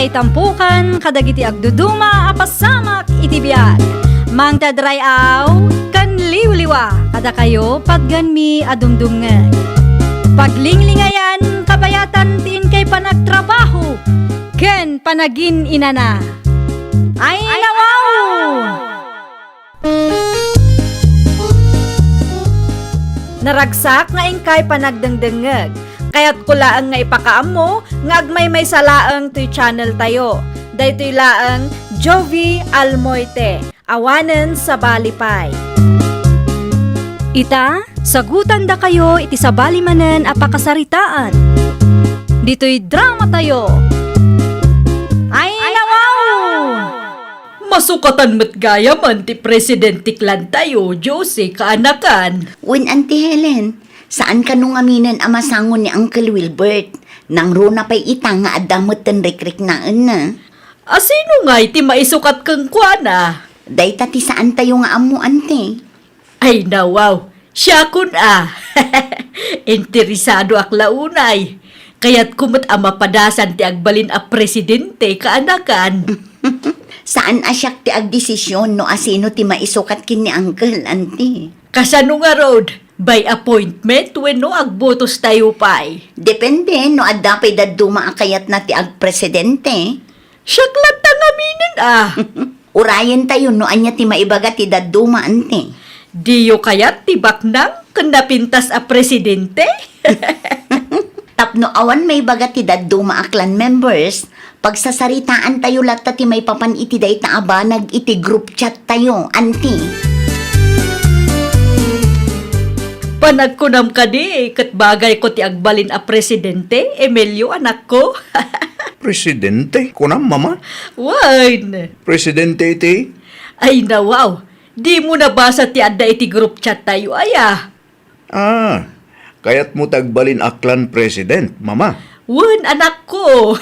may tampukan, kadagiti agduduma, apasamak itibiyag. Mang tadrayaw, kan liwliwa, kada kayo pagganmi adumdumngeg. Paglinglingayan, kabayatan tiin kay panagtrabaho, ken panagin inana. Ay nawaw! Naragsak nga ingkay panagdengdengeg. Kaya't kulaang nga ipakaam mo, nga agmay may salaang to'y channel tayo. Daytoy laang Jovi Almoite, awanen sa balipay. Ita, sagutan da kayo iti sa balimanen apakasaritaan. Dito'y drama tayo. Ay nawaw! Masukatan met gaya man ti Presidente Klan tayo, Josie, kaanakan. When Auntie Helen, saan ka nung aminan amasangon ni Uncle Wilbert? Nang runa pa'y ita nga adamot ten rikrik naan na. Asino nga iti maisukat kang kuana? Day tati saan tayo nga amo, ante? Ay nawaw, siya kun Interesado ak launay. Kaya't kumot mapadasan ti agbalin a Presidente kaanakan. Saan asyak ti agdesisyon no asino ti maisukat kin ni Uncle, ante? Kasano nga road? By appointment wenno agbotos tayo pay. Depende no adapay daduma akayat na ti agpresidente. Syaklat tangaminin Urayan tayo no anya ti maibaga ti daduma, ante. Diyo kayat tibak nang kanapintas a Presidente? Tapno awan may baga ti daduma a clan members, pagsasaritaan tayo latta ti may papan iti day ta abanag iti group chat tayo, ante. Panagkunam ka di, kat bagay ko ti agbalin a Presidente, Emilio anak ko. Presidente? Kunam, mama? Wine. Presidente iti? Ay nawaw, di mo nabasa ti adda iti group chat tayo, aya. Kaya't mo tagbalin aklan president, mama. Wen anak ko.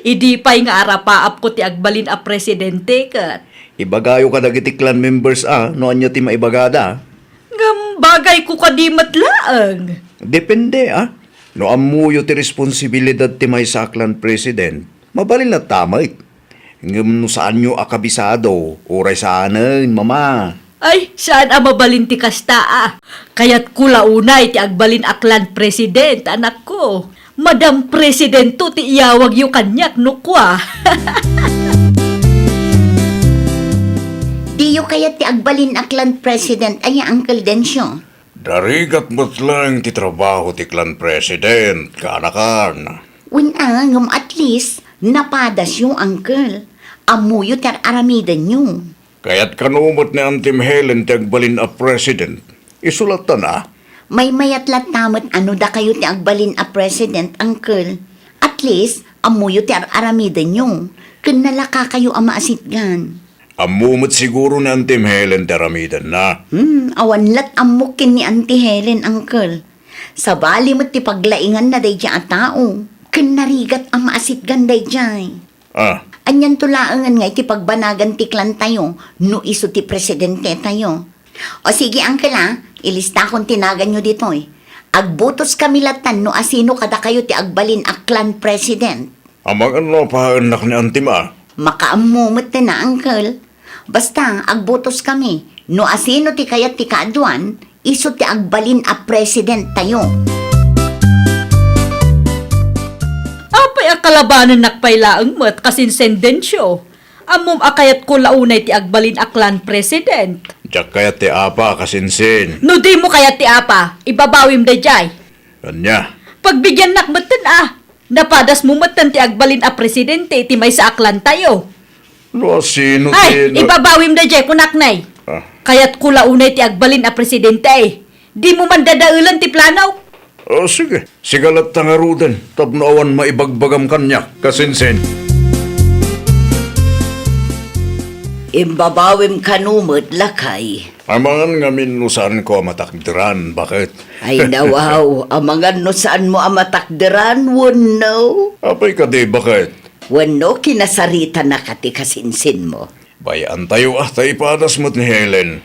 Idi pa'y nga arapaap ko ti agbalin a Presidente kat. Ibagayo ka dagiti clan members no anya ti maibagada. Ngam bagay ko kadimat laang. Depende No amuyo ti responsibilidad ti may saklan president, mabalin na tamay. Ngam no saan nyo akabisado, oray saanen, mama. Ay, saan mabalin ti kasta Kaya't kulaunay ti agbalin aklan President, anak ko. Madam Presidento ti iyawag yu kanyak no kwa. Diyo kaya ti agbalin aklan president ay Uncle Densyo. Darigat mo't lang ti trabaho ti clan president, kaanakan. Ngam at least, napadas yung uncle. Amuyo tar aramidan nyo. Kaya't kanumot ni Antim Helen ti agbalin a president, isulatan May mayatlat tamot ano da kayo ti agbalin a president, uncle. At least, amuyo ti aramidan nyo. Kunalaka kayo ama asitgan. Amumot siguro ni Antim Helen ti aramidan na. Awanlat amukin ni Auntie Helen, uncle. Sa bali mo't ti paglaingan na day dya a tao. Kunarigat ang maasitgan day dya. Anyan tulaangan nga iti pagbanagan ti klan tayo, no iso ti presidente tayo. O sige, uncle ilista kong tinagan nyo dito Agbotos kami latan no asino kada kayo ti agbalin a clan president. Amang ano pa anak ni Antim Makaamumot na, uncle. Basta, agbotos kami. No asino ti kayat ti kaaduan, iso ti agbalin a president tayo. Apay akalabanan nakpailaang mat kasinsendensyo. Amom akayat ko launay ti agbalin aklan President. Diyak kaya ti apa kasinsin. No di mo kayat ti apa, ibabawim da jay. Kanya. Pagbigyan nakmatan napadas mo matan ti agbalin a Presidente ti may sa aklan tayo. No asino Ay, ti... ibabawim da jay kunaknay. Kaya't kulaunay ti agbalin a Presidente Di mo man dadaulan ti planaw. Sige. Sigalat tangarudan. Tapno awan maibagbagam kanya. Kasinsin. Imbabawim kanumot lakay. Amangan nga minusan ko matakdiran. Bakit? Ay nawaw, amangan no saan mo amatakderan, wano? Apay ka di, bakit? Wano kinasarita na kati kasinsin mo. Bayan tayo tayo padas mo't ni Helen.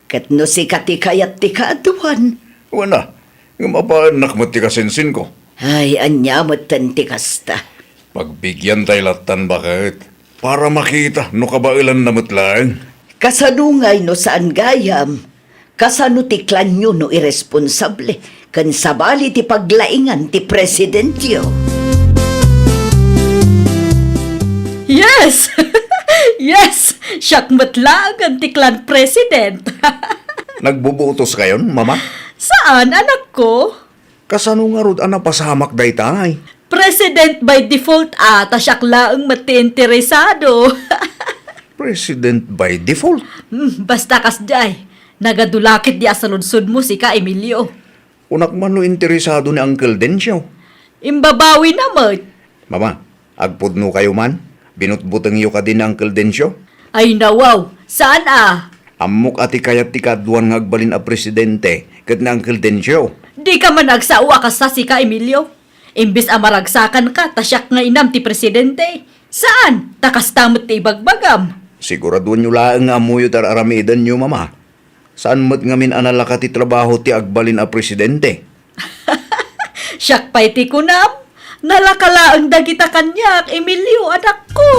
Kat no si kati kayat ti kaaduan. Wana, yung mapaanak mo't ti kasinsin ko. Ay, anya mo tanti kasta. Pagbigyan tayo latan bakit? Para makita no kabailan namot lang. Kasanungay no saan gayam. Kasano ti klan nyo no irresponsable. Kan sabali ti paglaingan ti presidentyo. Yes! Yes! Siyakmat lang ang tiklan president. Nagbubutos kayon, mama? Saan, anak ko? Kasano nga rod ang napasamak daytay? President by default ata siyak laang mati-interesado. President by default. Basta kasday, nagadulakit di asalunsod mo si ka Emilio. Unak man no interesado ni Uncle Dencio. Imbabawi na mo. Mama, agpudno kayo man? Binutbutang iyo ka din ni Uncle Dencio? Ay nawaw, saan ah? Amok ati kayat ti kadwan nga agbalin a presidente kat ni Uncle Dencio. Di ka man nagsawa ka sa si ka Emilio. Imbis amaragsakan ka, tasyak nga inam ti presidente. Saan? Takastamot ti ibagbagam. Siguraduan nyo lang nga amuyo tar aramidan nyo, mama. Saan mo't ngamin analaka ti trabaho ti agbalin a presidente? Siyak pa'y ti kunam. Nalakala ang dagita kanyak, Emilio, anak ko.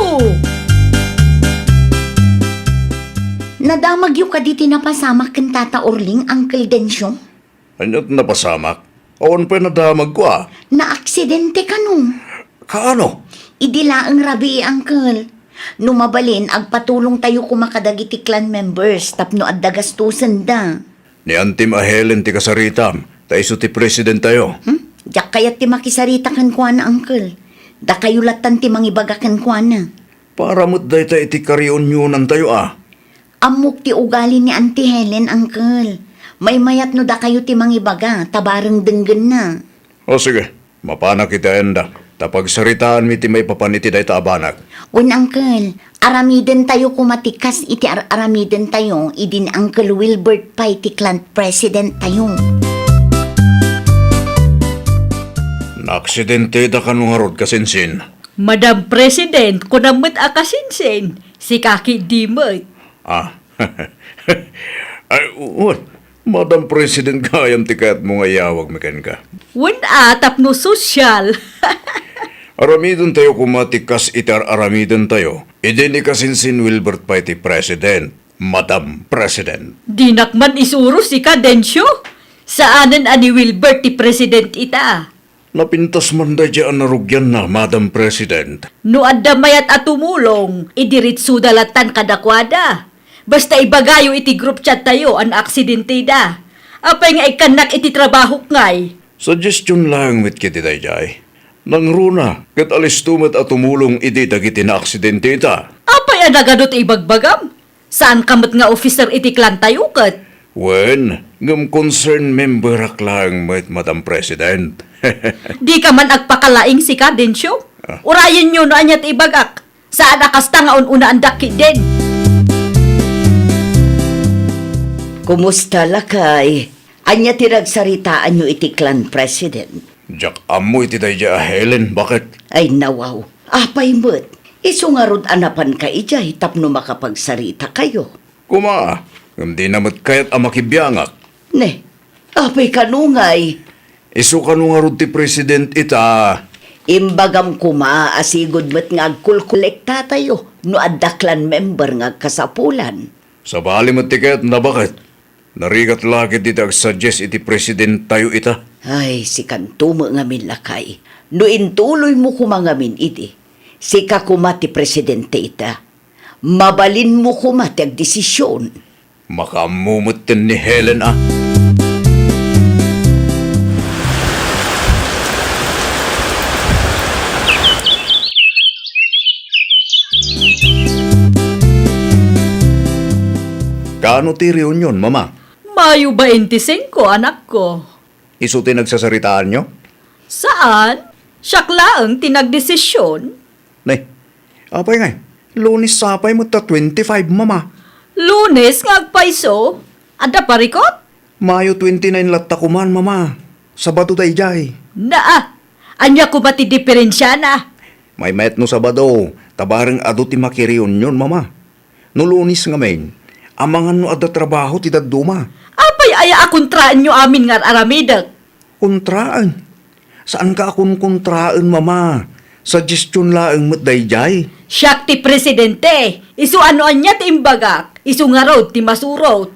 Nadamag yung kaditi napasamak kan Tata Orling, Uncle Dencio. Anyot napasamak? Awan pa nadamag ko ah. Na-aksidente ka nung. Kaano? Idila ang rabi, Uncle. Numabalin, agpatulong tayo kumakadagiti clan members, tapno at dagastusan da. Ni Antim Ahelen ti kasaritam, ta iso ti president tayo. Diyak kayat ti makisarita kan kuha na, Uncle. Da kayo latan ti mangibagakan kuha na. Para mo't day ta iti karyon nyo nan tayo ah. Amok ti ugali ni Auntie Helen, Uncle. May mayat no da kayo ti mangibaga, tabarang denggan na. O sige, mapana kita enda. Tapag saritaan mi ti may papaniti day ta abanag. Un, Uncle, aramiden tayo kumatikas iti aramiden tayo, idin Uncle Wilbert pa iti clan president tayo. Naaksidente da ka nung harod kasinsin. Madam President, kunamot akasinsin. Si Kaki Dimot. Ah, ay, Madam President kayam ti kayat mo nga yawag mekan ka. Wala, tapno sosyal. Aramidon tayo kumatikas itar aramidon tayo. Idin ikasinsin Wilbert pa iti President, Madam President. Dinakman isuro si Cadencio. Saanan ani Wilbert ti President ita. Napintas man da dyan narugyan na, Madam President. No addamayat at tumulong, idiritsu dalatan kadakwada. Basta ibagayo iti group chat tayo an aksidente da. Apay nga ikanak iti trabaho ngay. Suggestion lang mit kiti dayjay. Nang runa, kat alis tumat at tumulong iti dagiti na aksidente ita. Apay ang nagadot ibagbagam. Saan kamot nga officer iti klan tayo kat? Wen, ngam concern member aklang met Madam President. Di ka man agpakalaing si Cadencio. Urayan nyo no anyat ibagak. Saan akasta nga una ang daki din. Kumusta lakay? Anya tiragsaritaan nyo iti clan president. Jak amo iti dayjay Helen, bakit? Ay nawaw, apay mo't. Isungarod anapan ka ijay tapno makapagsarita kayo. Kuma, ngam di namat kayat amakibiyangak. Ne, apay kanungay. Isu ka nung harod ti President ita. Imbagam kuma asigod mo't nga agkulkolekta tayo no adda clan member nga kasapulan. Sa bali mo ti kayat na bakit? Narigat lagi dito ag-suggest iti President tayo ita. Ay, si kantumo nga min lakay. No intuloy mo kumangamin iti. Si kakumati presidente ita. Mabalin mo kumati ag desisyon. Makamumot din ni Helen ah. Kaano ti reunion, mama? Mayo 25, anak ko. Isuti nagsasaritaan nyo? Saan? Siyak laang tinagdesisyon. Nay, apay ngay, lunis sapay mo ta 25, mama. Lunes nga agpaiso. Ada parikot? Mayo 29 latta kuman, mama. Sabado tayo jay. Naa. Anya ko ba ti diferensya na? May met no Sabado, tabarang ado ti makireunion, mama. No lunis nga men, amangan no adda trabaho ti dadduma. Apay aya akontraan nyo amin nga aramidag. Kontraan. Saan ka akong kontraan, mama? Suggestion laang mo't dayjay. Siya ti presidente. Isu anoan niya ti imbagak. Isu nga raw ti masurot.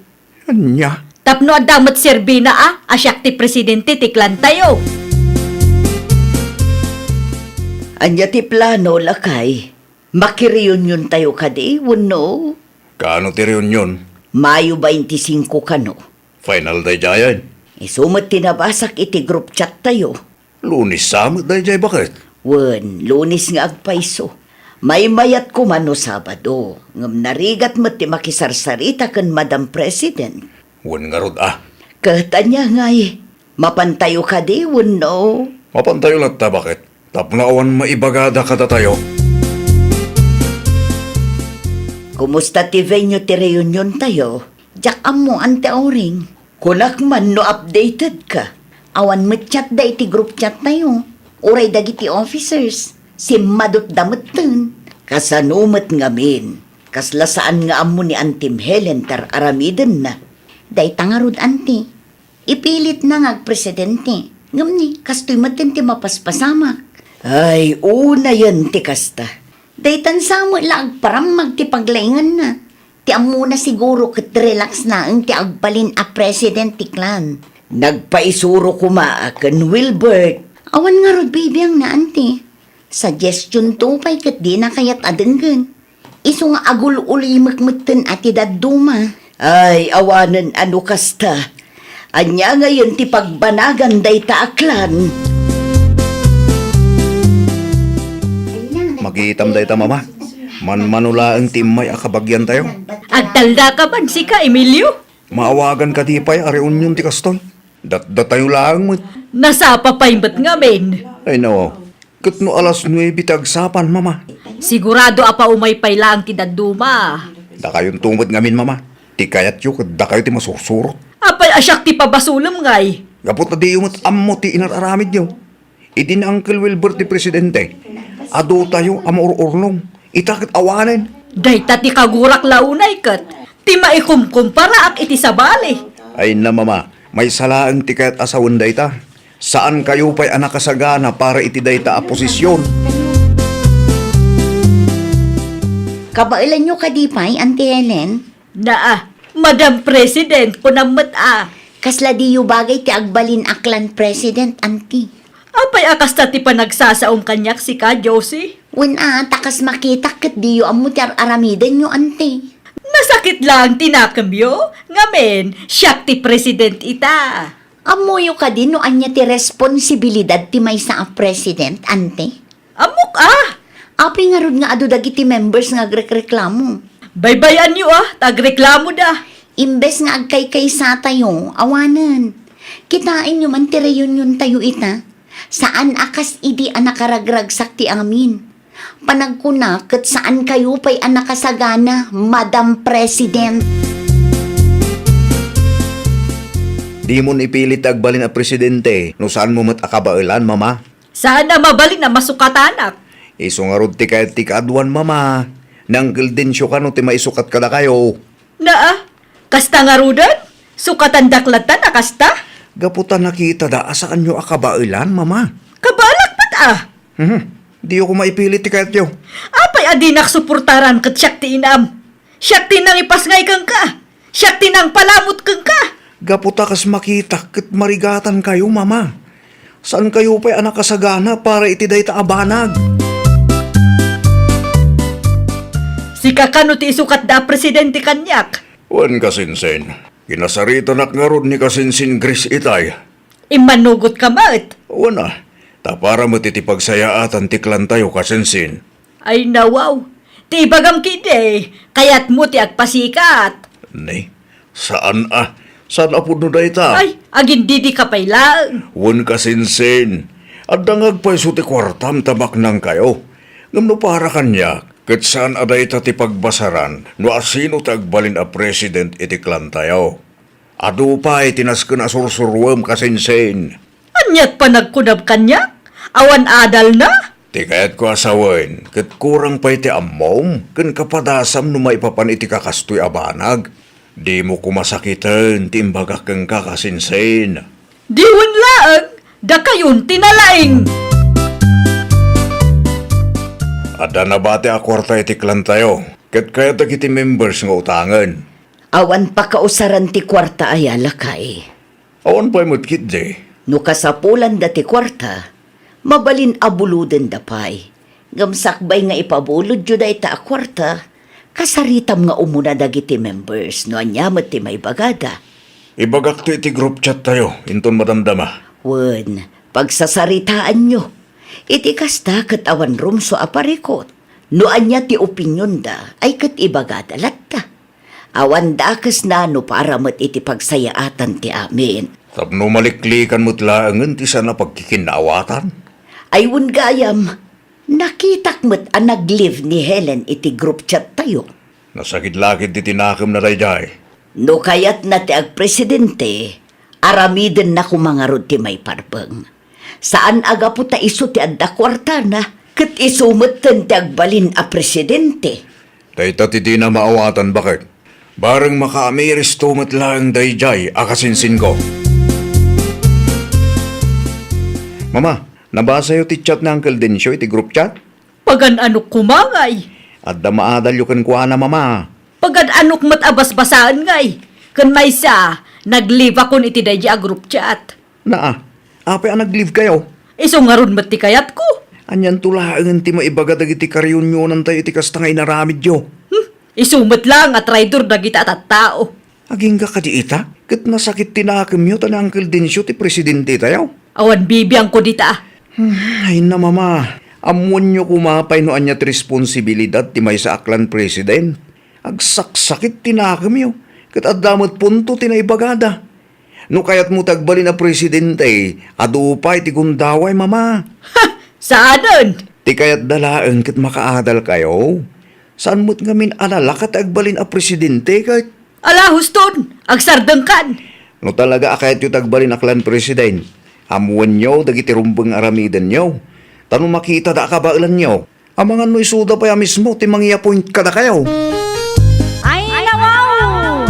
Anya? Tapno adamot serbina asyak ti presidente ti klan tayo. Anya ti plano lakay. Makireunion tayo kadi, wano? Kaano ti reunion? Mayo 25 kano. Final dayjayan. Isumot tinabasak iti group chat tayo. Lunis samot dayjay bakit? Wen, Lunes nga agpaiso. May mayat ko mano Sabado. Ngam narigat mo ti makisarsarita kan Madam President. Wan nga rod ah. Katanya ngay, mapantayo ka di, wano? Mapantayo lang ta bakit? Tapnaawan maibagada kada tayo. Kumusta ti venue ti reunion tayo? Diyak mo ante auring. Kunak man no updated ka. Awan mo chat da iti group chat tayo. Uray dagiti officers. Si madot damutan. Kasanumat ngamin. Kaslasaan nga amo ni Antim Helen tar aramiden na. Day tangarod anti. Ipilit na nga presidente. Ngam ni, kastoy matin ti mapaspasamak. Ay, una yan ti kasta. Day tansamo lang param magtipaglaingan na. Ti amo na siguro kat relax na ang ti agbalin a president ti klan. Nagpaisuro kuma kan Wilbert. Awan nga rod baby ang naanti. Suggestion to pa'y kat di na kayat adenggan. Iso nga agul uli makmatan ati daduma. Ay, awanan ano kasta. Anya ngayon ti pagbanagan day taaklan. Magiitam day ta mama. Manmanula ang timay akabagyan tayo. Agdalda ka ban si ka, Emilio? Maawagan ka di pa'y a reunion ti kastoy. Dat tayo lang mo't. Nasa papayimbat nga men. Ay no. Kat no alas 9 tagsapan mama. Sigurado apa umay pay lang ti daduma. Da kayong tungod ngamin mama. Ti kayat yu kat da kayo ti masusurot. Apay asyak ti pabasulam ngay. Gapot na di umot ammo ti inararamid nyo. Iti na Uncle Wilbert ti presidente. Ado tayo amor-orlong. Itakit awanin. Dayta ti kagurak launay kat. Ti maikumkumpara ak iti sabali. Ay na mama, may salaang ti kayat asawan dayta. Saan kayo pa'y anak kasagana para iti dayta a posisyon? Kabailan nyo kadipay, Auntie Helen? Naa, Madam President, punamat Kasla di yu bagay ti agbalin aklan president, Auntie. Apay akas ta ti panagsasaong kanyak si ka, Josie? Takas makita kat di yu amo ti aramidan nyo, Auntie. Nasakit lang tinakambyo. Ngamen, siyak ti President ita. Amoyo ka din no anya ti responsibilidad ti may sa president, Auntie. Amok Api nga rod nga adu dagiti members nga agreklamo. Baybayan niyo tagreklamo da. Imbes nga agkay-kay sa tayo, awanan. Kitain nyo man ti reunion tayo ita. Saan akas idi anakaragragsak ti amin. Panagkuna kat saan kayo pa'y anakasagana, Madam President. Di mo ipilit agbalin a presidente. No saan mo mat akabailan mama? Sana mabalik na masukatanak. Iso nga rod ti kayat ti kaadwan mama. Nanggil din siyo ka no ti maisukat kada kayo. Naa, kasta nga rudan? Sukatan daklatan na kasta? Gaputan nakita da asaan nyo akabailan mama. Kabalak pat Di ako maipilit ti kayat yo. Apay adinak suportaran kat siyak ti inam. Siyak ti nang ipasngay kang ka. Siyak ti nang palamot kang ka. Gaputa kas makita kat marigatan kayo mama. Saan kayo pa'y anak kasagana para iti dayta abanag? Si kakano ti isukat da presidente kanyak. Wan kasinsin. Kinasarita nak nga ron ni kasinsin Gris itay. Imanugot ka mat. Wana. Ta para mo titipagsayaatan tiklan tayo kasinsin. Ay nawaw. Ti bagam kide. Kayat mo ti agpasikat. Ni, saan Saan apod no dayta? Ay, agin didi ka pay lang. Wan kasinsin. At dangag pa'y suti kwartam tabak nang kayo. Ngam no para kanya, kat saan aday ta ti pagbasaran, no asino tagbalin a president itiklan tayo. Adu pa'y tinasken a sursurwam kasinsin. Anyat pa nagkunab kanyak? Awan adal na? Ti kayat ko asawain, kat kurang pa'y ti ammom, kan kapadasam no maipapan iti kakastoy abanag. Di mo kumasakitan, timbagak kang kakasinsin. Diwan laang, da kayon tinalaing. Ada na bate a kwarta iti klan tayo. Kat kaya iti members nga utangan. Awan pa kausaran ti kwarta ay alakay. Awan pa'y mutkit di. No kasapulan da ti kwarta, mabalin abuluden da pay. Gamsakbay nga ipabulod jud da ita a kwarta, kasaritam nga umuna dagiti members no anyamat ti may bagada. Ibagak to iti group chat tayo, inton madamdama. Wen, pagsasaritaan nyo, iti kasta kat awan rumso aparikot. No anya ti opinyon da, ay kat ibagada latta. Awan dakas na no para mat iti pagsayaatan ti amin. Tapno maliklikan mo't laangan ti sana pagkikinaawatan. Aywon gayam, nakitak mat ang nag-live ni Helen iti group chat tayo. Nasakit-lakit ti tinakam na dayjay. No kayat na ti ag-presidente, aramiden na kumangarod ti may parbeng. Saan aga po ta iso ti adda kwarta na, kat isumatan ti agbalin a presidente. Dayta ti di na maawatan bakit? Barang makaamiris tumat lang dayjay akasinsin ko. Mama, nabasa yo ti chat na Uncle Densyo iti group chat? Pagan anok kumangay. At damaadal yo kan kuha na mama. Pagan anok matabas-basaan ngay. Kan may sa, nag-live akon iti dahi a group chat. Naa, apay ang nag-leave kayo? Iso nga ron mat ti kayat ko. Anyan tulaangan ti maibagatag iti karyunyonan tayo iti kasta nga inaramid yo. Isumat lang at rider na kita at tao. Aging ka di ita? Kat nasakit tinakam yo ta na Uncle Densyo ti presidente tayo. Awan bibiyang ko dita. Ay na mama, amuan nyo kumapay no anyat responsibilidad ti may sa aklan president. Agsaksakit tinakam yo. Kat adamot punto tinaibagada. No kayat mo tagbalin na presidente, adupay ti gundaway mama. Ha! Saanan? Ti kayat dalaan kat makaadal kayo. Saan mo't ngamin alala kat agbalin a presidente kat? Ala, huston! Agsardang kan! No talaga akayat yung tagbalin aklan president. Amuan nyo, dagiti rumbang aramidan nyo. Tanong makita da kabailan nyo. Amangan no isuda pa ya mismo, ti mangi-appoint ka na kayo. Ay, nawaw!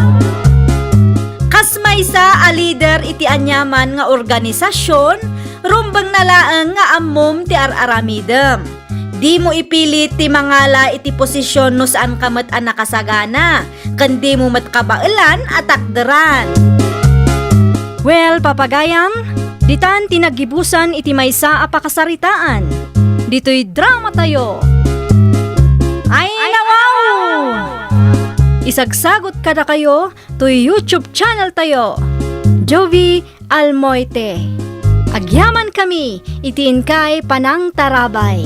Kasmaysa a leader iti anyaman nga organisasyon, rumbang nalaang nga ammom ti araramidem. Di mo ipilit ti mangala iti posisyon no saan ka mat ang nakasagana, kandi mo mat kabailan at takderan. Well, papagayam, ditan tinagibusan iti maysa a pakasaritaan. Dito'y drama tayo. Ay, nawaw! Isagsagot kada kayo to YouTube channel tayo. Jovi Almoite. Agyaman kami, itiin kay Panang Tarabay.